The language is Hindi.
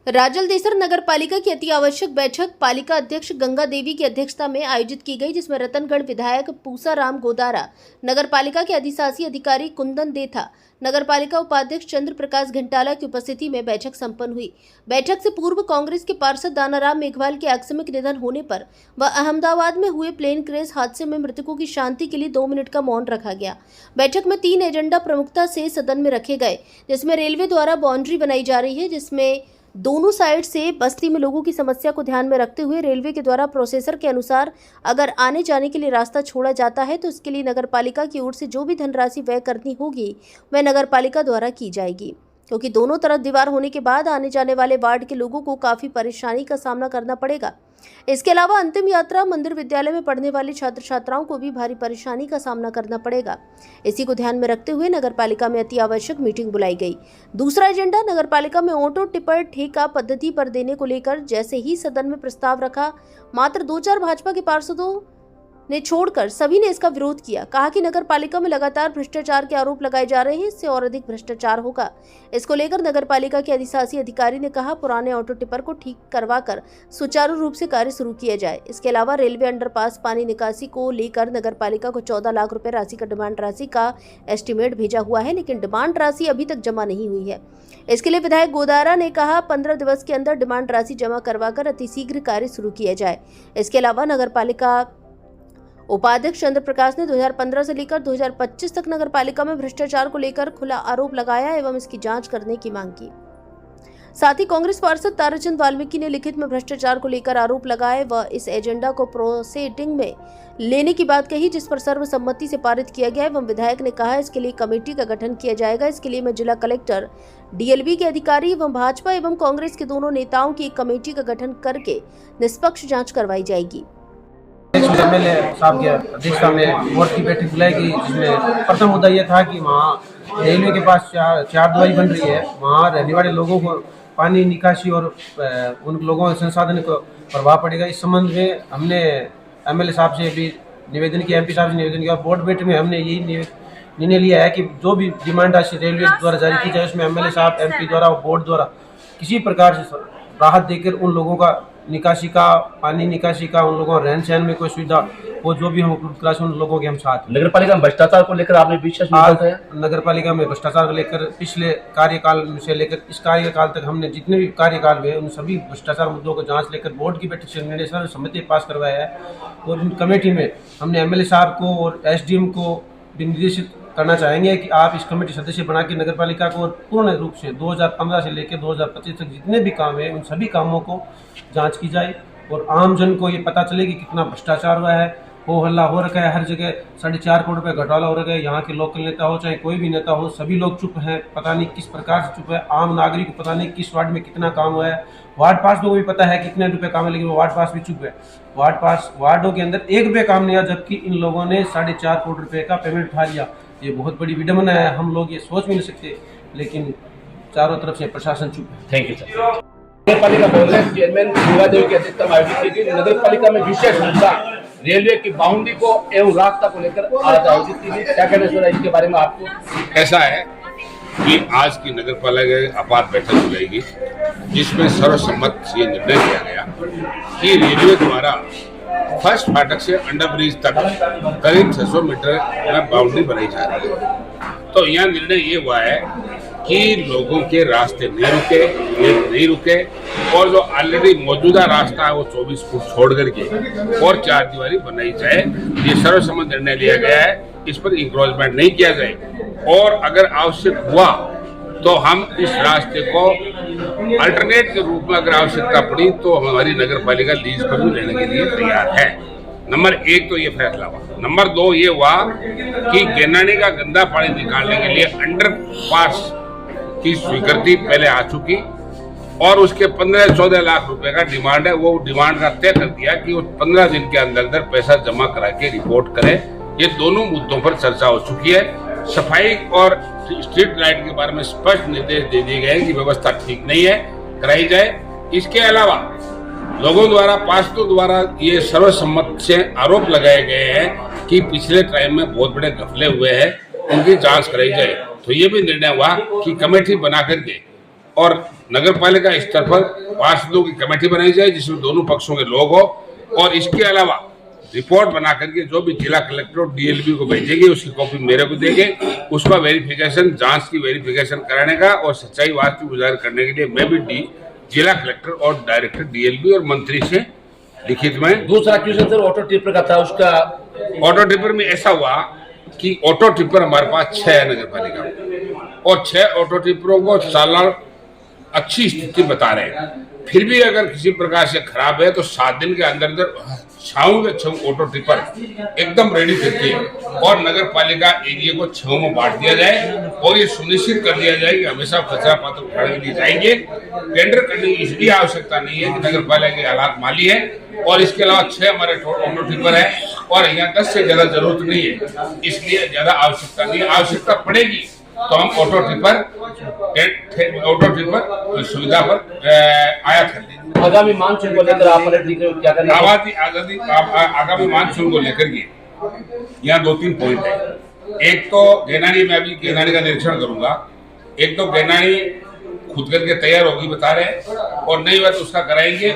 राजलदेसर नगर पालिका की अति आवश्यक बैठक पालिका अध्यक्ष गंगा देवी की अध्यक्षता में आयोजित की गई, जिसमें रतनगढ़ विधायक पूसाराम गोदारा, नगर पालिका के अधिशासी अधिकारी कुंदन देथा, नगर पालिका उपाध्यक्ष चंद्र प्रकाश घंटाला की उपस्थिति में बैठक संपन्न हुई। बैठक से पूर्व कांग्रेस के पार्षद दानाराम मेघवाल के आकस्मिक निधन होने पर व अहमदाबाद में हुए प्लेन क्रैश हादसे में मृतकों की शांति के लिए 2 मिनट का मौन रखा गया। बैठक में 3 एजेंडा प्रमुखता से सदन में रखे गए, जिसमें रेलवे द्वारा बाउंड्री बनाई जा रही है, जिसमें दोनों साइड से बस्ती में लोगों की समस्या को ध्यान में रखते हुए रेलवे के द्वारा प्रोसेसर के अनुसार अगर आने जाने के लिए रास्ता छोड़ा जाता है तो इसके लिए नगर पालिका की ओर से जो भी धनराशि व्यय करनी होगी वह नगर पालिका द्वारा की जाएगी, क्योंकि दोनों तरफ दीवार होने के बाद आने जाने वाले वार्ड के लोगों को काफ़ी परेशानी का सामना करना पड़ेगा। इसके अलावा अंतिम यात्रा मंदिर विद्यालय में पढ़ने वाले छात्र छात्राओं को भी भारी परेशानी का सामना करना पड़ेगा। इसी को ध्यान में रखते हुए नगर पालिका में अति आवश्यक मीटिंग बुलाई गई। दूसरा एजेंडा नगर पालिका में ऑटो टिपर ठेका पद्धति पर देने को लेकर जैसे ही सदन में प्रस्ताव रखा, मात्र 2-4 भाजपा के पार्षदों ने छोड़कर सभी ने इसका विरोध किया। कहा कि नगर पालिका में लगातार भ्रष्टाचार के आरोप लगाए जा रहे हैं, इससे और अधिक भ्रष्टाचार होगा। इसको लेकर नगर पालिका के अधिशासी अधिकारी ने कहा पुराने ऑटो टिपर को ठीक करवाकर सुचारू रूप से कार्य शुरू किया जाए। इसके अलावा रेलवे अंडरपास पानी निकासी को लेकर नगर पालिका को 14 लाख रुपए राशि का डिमांड राशि का एस्टीमेट भेजा हुआ है, लेकिन डिमांड राशि अभी तक जमा नहीं हुई है। इसके लिए विधायक गोदारा ने कहा 15 दिवस के अंदर डिमांड राशि जमा करवाकर अतिशीघ्र कार्य शुरू किया जाए। इसके अलावा नगर पालिका उपाध्यक्ष चंद्र प्रकाश ने 2015 से लेकर 2025 तक नगर पालिका में भ्रष्टाचार को लेकर खुला आरोप लगाया एवं इसकी जांच करने की मांग की। साथ ही कांग्रेस पार्षद ताराचंद वाल्मीकि ने लिखित में भ्रष्टाचार को लेकर आरोप लगाए व इस एजेंडा को प्रोसीडिंग में लेने की बात कही, जिस पर सर्वसम्मति से पारित किया गया एवं विधायक ने कहा इसके लिए कमेटी का गठन किया जाएगा। इसके लिए मैं जिला कलेक्टर, डीएलबी के अधिकारी एवं भाजपा एवं कांग्रेस के दोनों नेताओं की एक कमेटी का गठन करके निष्पक्ष जाँच करवाई जाएगी। एमएलए साहब की अध्यक्षता में बोर्ड की बैठक बुलाई गई, जिसमें प्रथम मुद्दा यह था कि वहाँ रेलवे के पास चार दवाई बन रही है, वहाँ रहने वाले लोगों को पानी निकासी और उन लोगों के संसाधन को प्रभाव पड़ेगा। इस संबंध में हमने एमएलए साहब से भी निवेदन किया, एमपी साहब से निवेदन किया। बोर्ड बैठक में हमने यही निर्णय लिया है कि जो भी डिमांड राशि रेलवे द्वारा जारी की जाए, उसमें एमएलए साहब, एमपी द्वारा और बोर्ड द्वारा किसी प्रकार से राहत देकर उन लोगों का निकासी का, पानी निकासी का, उन लोगों रहन सहन में कोई सुविधा वो जो भी हम उपलब्ध करा उन लोगों के हम साथ। नगर पालिका में भ्रष्टाचार को लेकर आपने विशेष नगर पालिका में भ्रष्टाचार को लेकर पिछले कार्यकाल से लेकर इस कार्यकाल तक हमने जितने भी कार्यकाल हुए उन सभी भ्रष्टाचार मुद्दों को जांच लेकर बोर्ड की बैठक से निर्णय सर्वसम्मति पास करवाया है। और इन कमेटी में हमने एमएलए साहब को और एसडीएम को भी निर्देशित करना चाहेंगे कि आप इस कमेटी सदस्य बना के नगर पालिका को पूर्ण रूप से 2015 से लेकर 2025 तक जितने भी काम है उन सभी कामों को जांच की जाए और आम जन को ये पता चले कि कितना भ्रष्टाचार हुआ है। हो हल्ला हो रखा है, हर जगह 4.5 करोड़ रुपए घोटाला हो रखा है। यहाँ के लोकल नेता हो चाहे कोई भी नेता हो, सभी लोग चुप हैं, पता नहीं किस प्रकार से चुप है। आम नागरिक को पता नहीं किस वार्ड में कितना काम हुआ है। वार्ड पास को भी पता है कितने रुपए काम है, लेकिन वो वार्ड पास भी चुप है। वार्डों के अंदर 1 रुपये काम नहीं आया, जबकि इन लोगों ने 4.5 करोड़ रुपए का पेमेंट उठा लिया। ये बहुत बड़ी विडंबना है, हम लोग ये सोच भी नहीं सकते, लेकिन चारों तरफ से प्रशासन चुप है। Thank you sir. नगर पालिका कांग्रेस चेयरमैन गंगा देवी की अध्यक्षता में आयोजित की गई नगर पालिका में विशेष मुद्दा रेलवे की बाउंड्री को एवं रास्ता को लेकर आज आयोजित की गई। क्या कहना सर इसके बारे में आपको? ऐसा है कि आज की नगर पालिका आपात बैठक बुलाएगी, जिसमें सर्वसम्मत ये निर्णय किया गया कि रेलवे द्वारा फर्स्ट फाटक से अंडर ब्रिज तक करीब 600 मीटर में बाउंड्री बनाई जा रही है। तो यह निर्णय ये हुआ है कि लोगों के रास्ते नहीं रुके और जो ऑलरेडी मौजूदा रास्ता है वो 24 फुट छोड़ करके और 4 दीवारी बनाई जाए। ये सर्वसम्मत निर्णय लिया गया है, इस पर इंक्रोचमेंट नहीं किया जाए और अगर आवश्यक हुआ तो हम इस रास्ते को अल्टरनेट के रूप में अगर आवश्यकता पड़ी तो हमारी नगर पालिका लीज पर भी लेने के लिए तैयार है। नंबर 1 तो ये फैसला हुआ। नंबर 2 ये हुआ कि गैनानी का गंदा पानी निकालने के लिए अंडरपास की स्वीकृति पहले आ चुकी और उसके 15-14 लाख रुपए का डिमांड है। वो डिमांड का तय कर दिया कि वो 15 दिन के अंदर अंदर पैसा जमा करा के रिपोर्ट करें। ये दोनों मुद्दों पर चर्चा हो चुकी है। सफाई और स्ट्रीट लाइट के बारे में स्पष्ट निर्देश दे दिए गए कि व्यवस्था ठीक नहीं है, कराई जाए। इसके अलावा लोगों द्वारा, पार्षदों द्वारा ये सर्वसम्मत से आरोप लगाए गए हैं कि पिछले टाइम में बहुत बड़े घपले हुए हैं, उनकी जांच कराई जाए। तो ये भी निर्णय हुआ कि कमेटी बना करके और नगर पालिका स्तर पर पार्षदों की कमेटी बनाई जाए जिसमें दोनों पक्षों के लोग हो, और इसके अलावा रिपोर्ट बना करके जो भी जिला कलेक्टर और डीएलबी को भेजेंगे उसकी कॉपी मेरे को देंगे, उसका वेरिफिकेशन, जांच की वेरिफिकेशन कराने का और सच्चाई वास्तविक गुजार करने के लिए मैं भी जिला कलेक्टर और डायरेक्टर डीएलबी और मंत्री से लिखित में। दूसरा क्वेश्चन सर ऑटो टिपर का था, उसका ऑटो टिपर में ऐसा हुआ कि ऑटो टिपर हमारे पास 6 है नगर पालिका में, और 6 ऑटो टिपरों को चालान अच्छी स्थिति बता रहे हैं, फिर भी अगर किसी प्रकार से खराब है तो 7 दिन के अंदर छाऊ के 6 ऑटो टिपर एकदम रेडी करके और नगर पालिका एरिया को 6 में बांट दिया जाए और ये सुनिश्चित कर दिया जाए कि हमेशा कचरा पात्र उठाने के लिए जाएंगे। टेंडर करने की इसलिए आवश्यकता नहीं है कि नगर पालिका के हालात माली है, और इसके अलावा 6 हमारे ऑटो टिपर है और यहाँ 10 से ज्यादा जरूरत नहीं है, इसलिए ज्यादा आवश्यकता नहीं है। आवश्यकता पड़ेगी तो हम ऑटो टिपर सुविधा पर आयात कर देंगे। आगामी मानसून को लेकर आप क्या करना आगामी मानसून को लेकर के यहाँ 2-3 पॉइंट है। एक तो गैनानी में अभी गैनानी का निरीक्षण करूंगा, एक तो गैनानी खुद करके तैयार होगी बता रहे, और नहीं हुआ तो उसका कराएंगे।